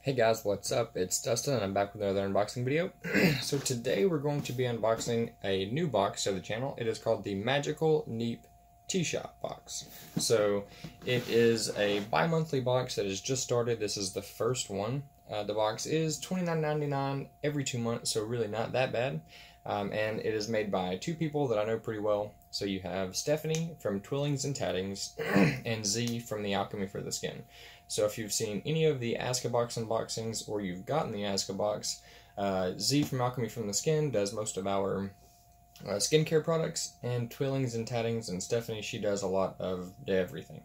Hey guys, what's up? It's Dustin and I'm back with another unboxing video. So today we're going to be unboxing a new box to the channel. It is called the Magical Neep T-Shop box. So it is a bi-monthly box that has just started. This is the first one. The box is $29.99 every 2 months, so really not that bad. And it is made by two people that I know pretty well. So you have Stephanie from Twillings and Tattings and Z from the Alchemy for the Skin. So if you've seen any of the Azkabox unboxings or you've gotten the Azkabox, Z from Alchemy from the Skin does most of our skincare products, and Twillings and Tattings and Stephanie, she does a lot of everything.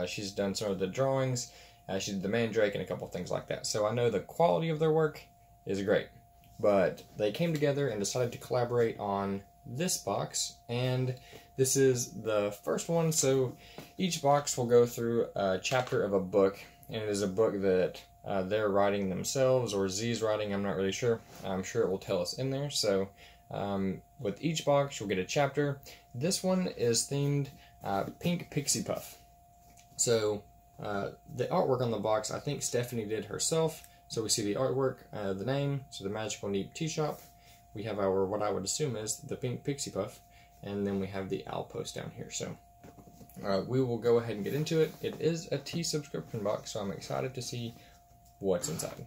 She's done some of the drawings, she did the Mandrake and a couple things like that. So I know the quality of their work is great. But they came together and decided to collaborate on this box, and this is the first one. So each box will go through a chapter of a book, and it is a book that they're writing themselves, or Z's writing, I'm not really sure. I'm sure it will tell us in there. So with each box, you'll get a chapter. This one is themed Pink Pixie Puff. So the artwork on the box, I think Stephanie did herself. So we see the artwork, the name, so the Magical Neep Tea Shop. We have our, what I would assume is the Pink Pixie Puff, and then we have the owl post down here. So we will go ahead and get into it. It is a tea subscription box, so I'm excited to see what's inside.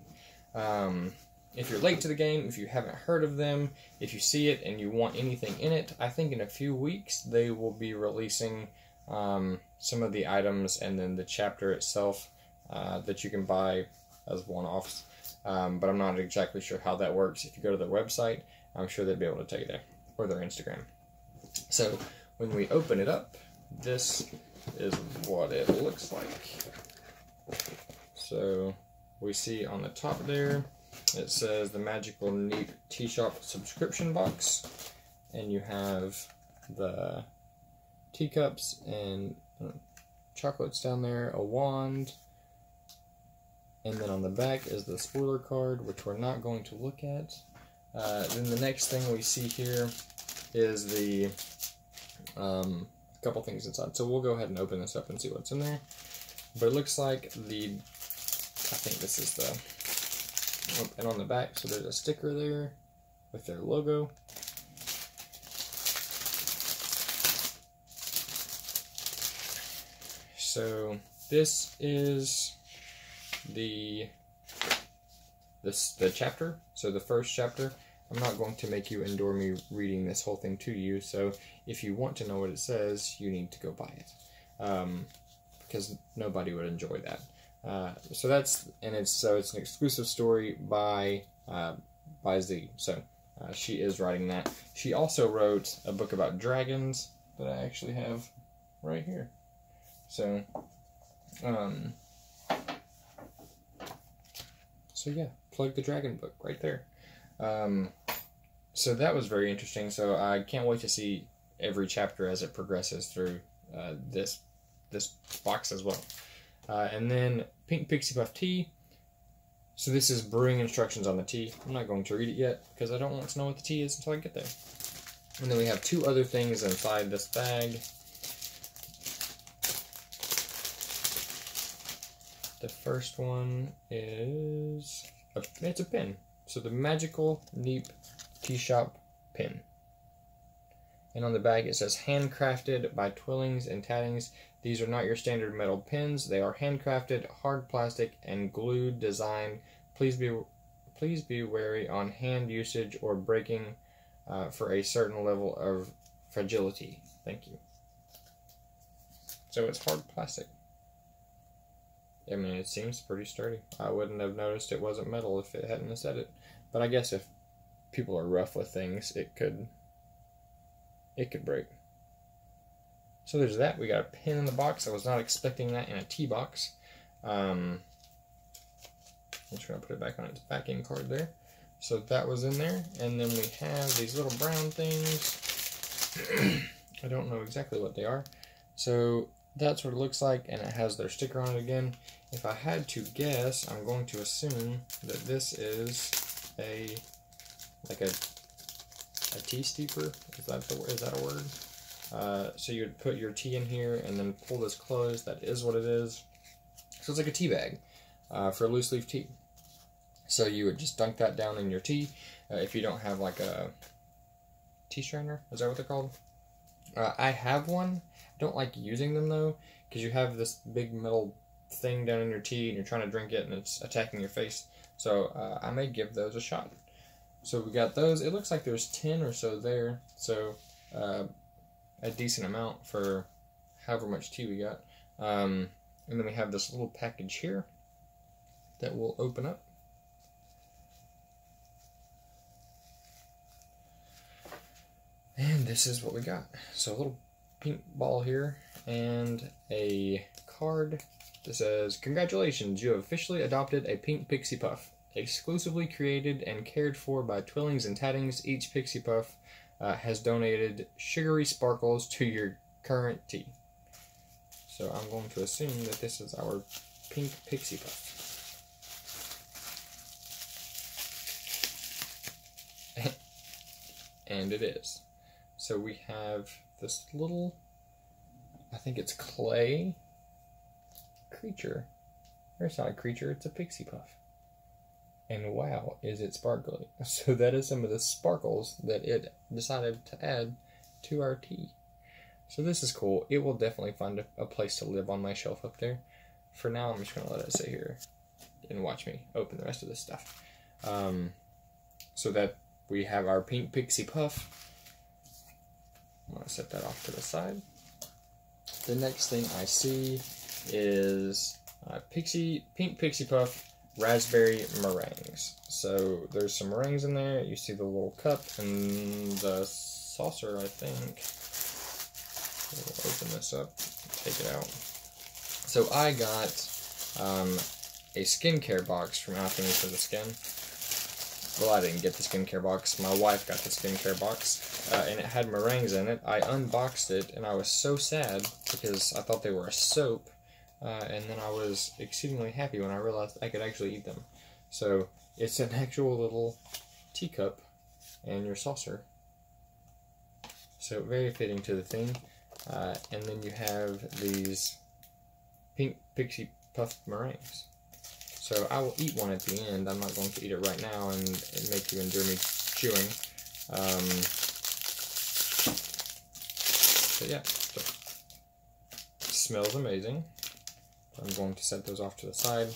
If you're late to the game, if you haven't heard of them, if you see it and you want anything in it, I think in a few weeks they will be releasing some of the items and then the chapter itself that you can buy as one-offs, but I'm not exactly sure how that works. If you go to their website, I'm sure they'd be able to tell you there, or their Instagram. So when we open it up, this is what it looks like. So we see on the top there, it says the Magical Neep Tea Shop subscription box, and you have the teacups and chocolates down there, a wand. And then on the back is the spoiler card, which we're not going to look at. Then the next thing we see here is the couple things inside. So we'll go ahead and open this up and see what's in there. But it looks like the, I think this is the, and on the back, so there's a sticker there with their logo. So this is the chapter, so the first chapter. I'm not going to make you endure me reading this whole thing to you, so if you want to know what it says, you need to go buy it, because nobody would enjoy that. So that's, and it's an exclusive story by Z. So she is writing that. She also wrote a book about dragons that I actually have right here. So so yeah, plug the dragon book right there. So that was very interesting. So I can't wait to see every chapter as it progresses through this box as well. And then Pink Pixie Puff tea. So this is brewing instructions on the tea. I'm not going to read it yet because I don't want to know what the tea is until I get there. And then we have two other things inside this bag. The first one is, it's a pin. So the Magical Neep Tea Shop pin. And on the bag it says handcrafted by Twillings and Tattings. These are not your standard metal pins. They are handcrafted, hard plastic, and glued design. Please be wary on hand usage or breaking for a certain level of fragility. Thank you. So it's hard plastic. I mean, it seems pretty sturdy. I wouldn't have noticed it wasn't metal if it hadn't said it. But I guess if people are rough with things, it could break. So there's that. We got a pin in the box. I was not expecting that in a tea box. I'm just going to put it back on its backing card there. So that was in there. And then we have these little brown things. I don't know exactly what they are. So that's what it looks like, and it has their sticker on it again. If I had to guess, I'm going to assume that this is like a tea steeper. Is that a word? So you would put your tea in here and then pull this closed. That is what it is. So it's like a tea bag for loose leaf tea. So you would just dunk that down in your tea. If you don't have like a tea strainer, is that what they're called? I have one. I don't like using them though, because you have this big metal thing down in your tea and you're trying to drink it and it's attacking your face. So I may give those a shot. So we got those. It looks like there's 10 or so there. So a decent amount for however much tea we got. And then we have this little package here that we'll open up. And this is what we got. So a little pink ball here and a card that says, "Congratulations, you have officially adopted a pink Pixie Puff. Exclusively created and cared for by Twillings and Tattings, each Pixie Puff has donated sugary sparkles to your current tea." So I'm going to assume that this is our pink Pixie Puff. And it is. So we have this little, I think it's clay creature. Or it's not a creature, it's a Pixie Puff. And wow, is it sparkly. So that is some of the sparkles that it decided to add to our tea. So this is cool. It will definitely find a place to live on my shelf up there. For now, I'm just going to let it sit here and watch me open the rest of this stuff. So that we have our pink Pixie Puff. I'm going to set that off to the side. The next thing I see is pink Pixie Puff raspberry meringues. So there's some meringues in there. You see the little cup and the saucer, I think. We'll open this up, take it out. So I got a skincare box from Alchemy for the Skin. Well, I didn't get the skincare box. My wife got the skincare box, and it had meringues in it. I unboxed it, and I was so sad because I thought they were a soap, and then I was exceedingly happy when I realized I could actually eat them. So it's an actual little teacup and your saucer. So very fitting to the theme. And then you have these pink Pixie Puff meringues. So I will eat one at the end. I'm not going to eat it right now and make you endure me chewing. But yeah, so it smells amazing. I'm going to set those off to the side.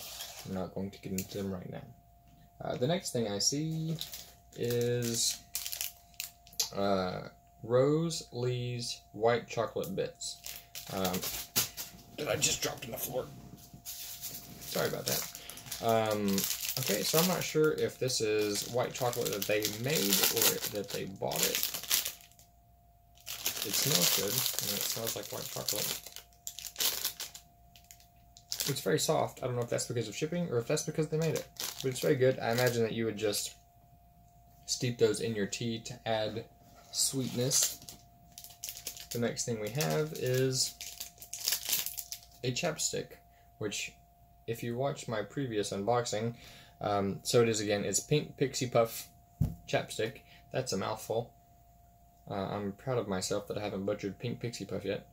I'm not going to get into them right now. The next thing I see is Rose Lee's white chocolate bits. That I just dropped on the floor. Sorry about that. Okay, so I'm not sure if this is white chocolate that they made or that they bought it. It smells good, and it smells like white chocolate. It's very soft. I don't know if that's because of shipping or if that's because they made it. But it's very good. I imagine that you would just steep those in your tea to add sweetness. The next thing we have is a chapstick, which, if you watched my previous unboxing, so it is again, it's pink Pixie Puff chapstick. That's a mouthful. I'm proud of myself that I haven't butchered pink Pixie Puff yet.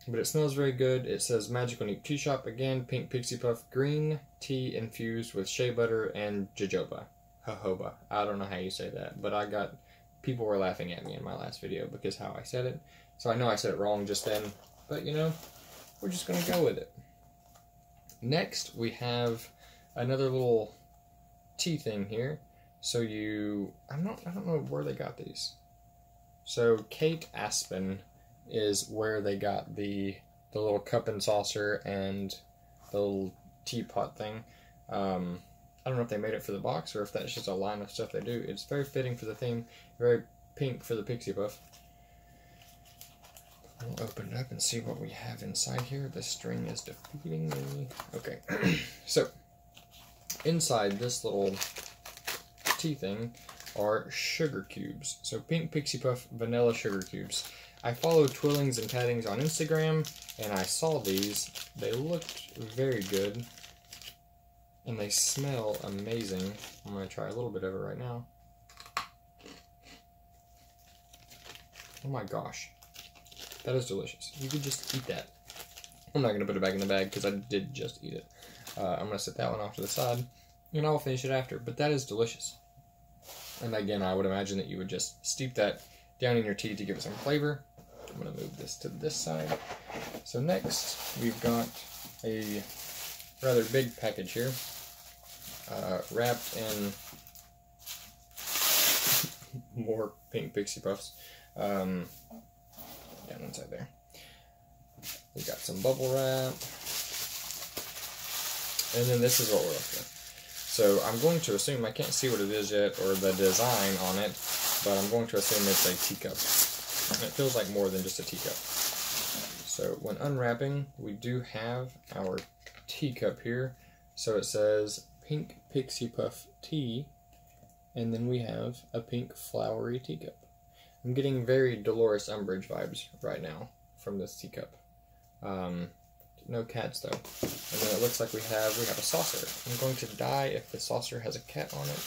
But it smells very good. It says Magical Neep Tea Shop. Again, pink Pixie Puff, green tea infused with shea butter and jojoba. Jojoba. I don't know how you say that, but people were laughing at me in my last video because how I said it. So I know I said it wrong just then, but you know, we're just gonna go with it. Next, we have another little tea thing here. So I don't know where they got these. So Kate Aspen is where they got the little cup and saucer and the little teapot thing. I don't know if they made it for the box or if that's just a line of stuff they do. It's very fitting for the theme, very pink for the Pixie Puff. We'll open it up and see what we have inside here. The string is defeating me. Okay, so inside this little tea thing are sugar cubes. So pink Pixie Puff vanilla sugar cubes. I follow Twillings and Tattings on Instagram, and I saw these. They looked very good, and they smell amazing. I'm going to try a little bit of it right now. Oh my gosh. That is delicious. You could just eat that. I'm not going to put it back in the bag because I did just eat it. I'm going to set that one off to the side, and I'll finish it after. But that is delicious. And again, I would imagine that you would just steep that down in your tea to give it some flavor. I'm going to move this to this side. So next, we've got a rather big package here, wrapped in more pink Pixie Puffs. Down inside there. We got some bubble wrap. And then this is what we're left with. So I'm going to assume, I can't see what it is yet, or the design on it, but I'm going to assume it's a teacup. And it feels like more than just a teacup. So when unwrapping, we do have our teacup here. So it says Pink Pixie Puff Tea, and then we have a pink flowery teacup. I'm getting very Dolores Umbridge vibes right now from this teacup. No cats though. And then it looks like we have a saucer. I'm going to die if the saucer has a cat on it.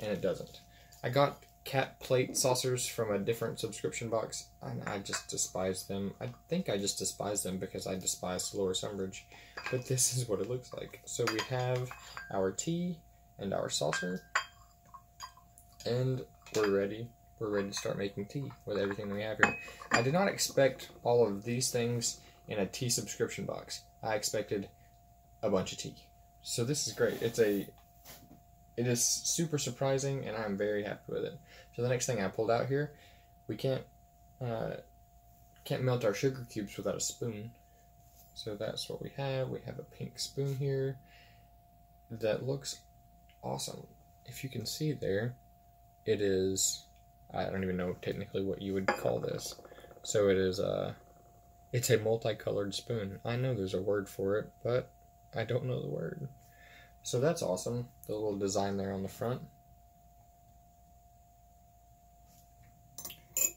And it doesn't. I got cat plate saucers from a different subscription box, and I just despise them. I think I just despise them because I despise Dolores Umbridge. But this is what it looks like. So we have our tea and our saucer. And we're ready. We're ready to start making tea with everything that we have here. I did not expect all of these things in a tea subscription box. I expected a bunch of tea. So this is great. It is super surprising, and I'm very happy with it. So the next thing I pulled out here, we can't melt our sugar cubes without a spoon. So that's what we have. We have a pink spoon here that looks awesome. If you can see there, it is, I don't even know technically what you would call this. So it is it's a multicolored spoon. I know there's a word for it, but I don't know the word. So that's awesome. The little design there on the front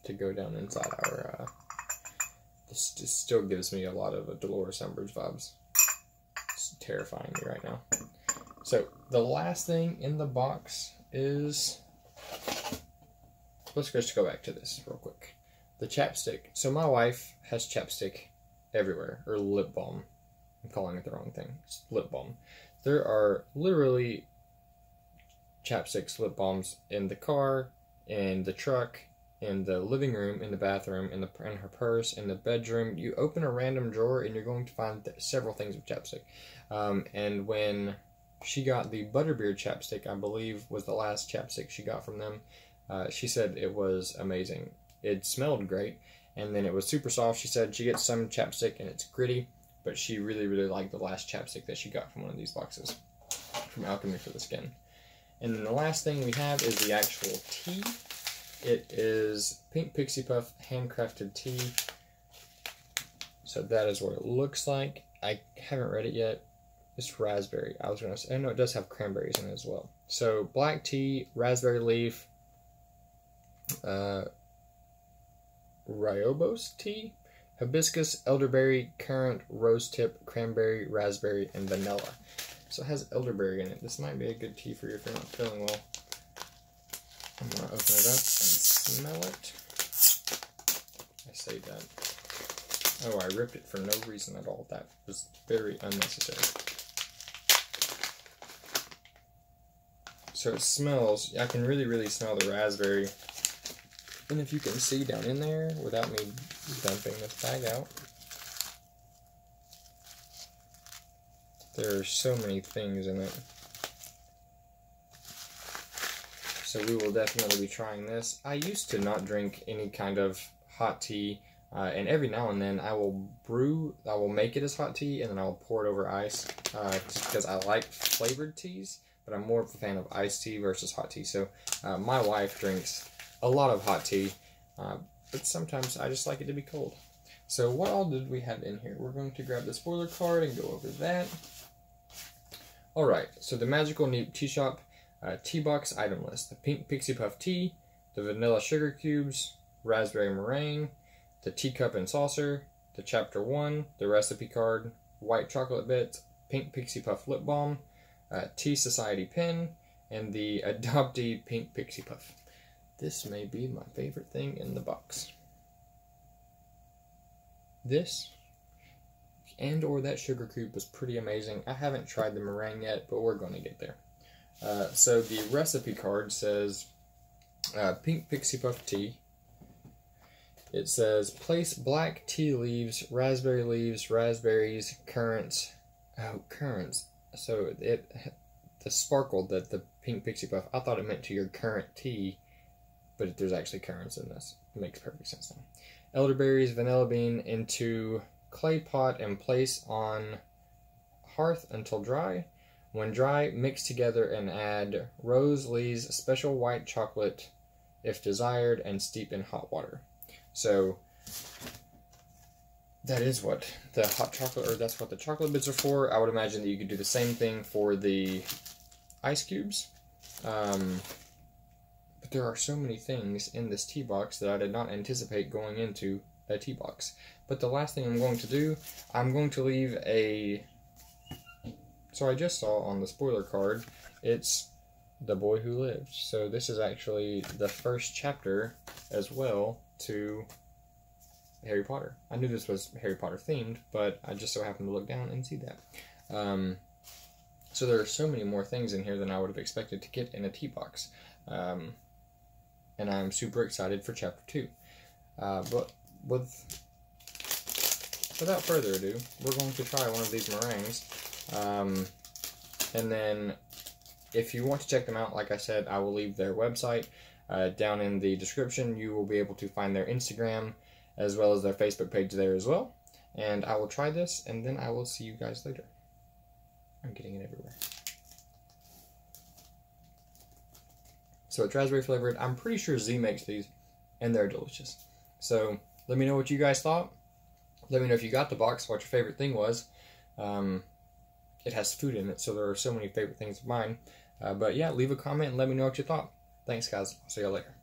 to go down inside our, this just still gives me a lot of Dolores Umbridge vibes. It's terrifying me right now. So the last thing in the box is, let's just go back to this real quick. The chapstick. So my wife has chapstick everywhere, or lip balm. I'm calling it the wrong thing. It's lip balm. There are literally chapsticks, lip balms in the car, in the truck, in the living room, in the bathroom, in her purse, in the bedroom. You open a random drawer and you're going to find several things of chapstick. And when she got the Butterbeer chapstick, I believe was the last chapstick she got from them, she said it was amazing. It smelled great, and then it was super soft. She said she gets some chapstick and it's gritty, but she really, really liked the last chapstick that she got from one of these boxes from Alchemy for the Skin. And then the last thing we have is the actual tea. It is Pink Pixie Puff handcrafted tea. So that is what it looks like. I haven't read it yet. It's raspberry. I was going to say, oh no, it does have cranberries in it as well. So black tea, raspberry leaf, Rooibos tea, hibiscus, elderberry, currant, rose tip, cranberry, raspberry, and vanilla. So it has elderberry in it. This might be a good tea for you if you're not feeling well. I'm going to open it up and smell it. I say that. Oh, I ripped it for no reason at all. That was very unnecessary. So it smells, I can really, really smell the raspberry. And if you can see down in there, without me dumping this bag out, there are so many things in it. So we will definitely be trying this. I used to not drink any kind of hot tea, and every now and then I will make it as hot tea, and then I'll pour it over ice, just because I like flavored teas, but I'm more of a fan of iced tea versus hot tea. So my wife drinks a lot of hot tea, but sometimes I just like it to be cold. So what all did we have in here? We're going to grab the spoiler card and go over that. Alright, so the Magical Neep Tea Shop tea box item list. The Pink Pixie Puff Tea, the Vanilla Sugar Cubes, Raspberry Meringue, the Teacup and Saucer, the Chapter 1, the Recipe Card, White Chocolate Bits, Pink Pixie Puff Lip Balm, Tea Society Pin, and the Adoptee Pink Pixie Puff. This may be my favorite thing in the box. This, and or that sugar cube was pretty amazing. I haven't tried the meringue yet, but we're going to get there. So the recipe card says pink Pixie Puff tea. It says place black tea leaves, raspberries, currants. Oh, currants. So the sparkle that the pink Pixie Puff, I thought it meant to your current tea, but there's actually currants in this. It makes perfect sense now. Elderberries, vanilla bean into clay pot and place on hearth until dry. When dry, mix together and add Rose Lee's special white chocolate if desired and steep in hot water. So that is what the hot chocolate, or that's what the chocolate bits are for. I would imagine that you could do the same thing for the ice cubes. But there are so many things in this tea box that I did not anticipate going into a tea box. But the last thing I'm going to do, I'm going to leave a... So I just saw on the spoiler card, it's The Boy Who Lived. So this is actually the first chapter as well to Harry Potter. I knew this was Harry Potter themed, but I just so happened to look down and see that. So there are so many more things in here than I would have expected to get in a tea box. And I'm super excited for chapter 2. But without further ado, we're going to try one of these meringues. And then if you want to check them out, like I said, I will leave their website down in the description. You will be able to find their Instagram as well as their Facebook page there as well. And I will try this, and then I will see you guys later. I'm getting it everywhere. So it's raspberry flavored. I'm pretty sure Z makes these, and they're delicious. So let me know what you guys thought. Let me know if you got the box, what your favorite thing was. It has food in it, so there are so many favorite things of mine. But yeah, leave a comment and let me know what you thought. Thanks, guys. I'll see you later.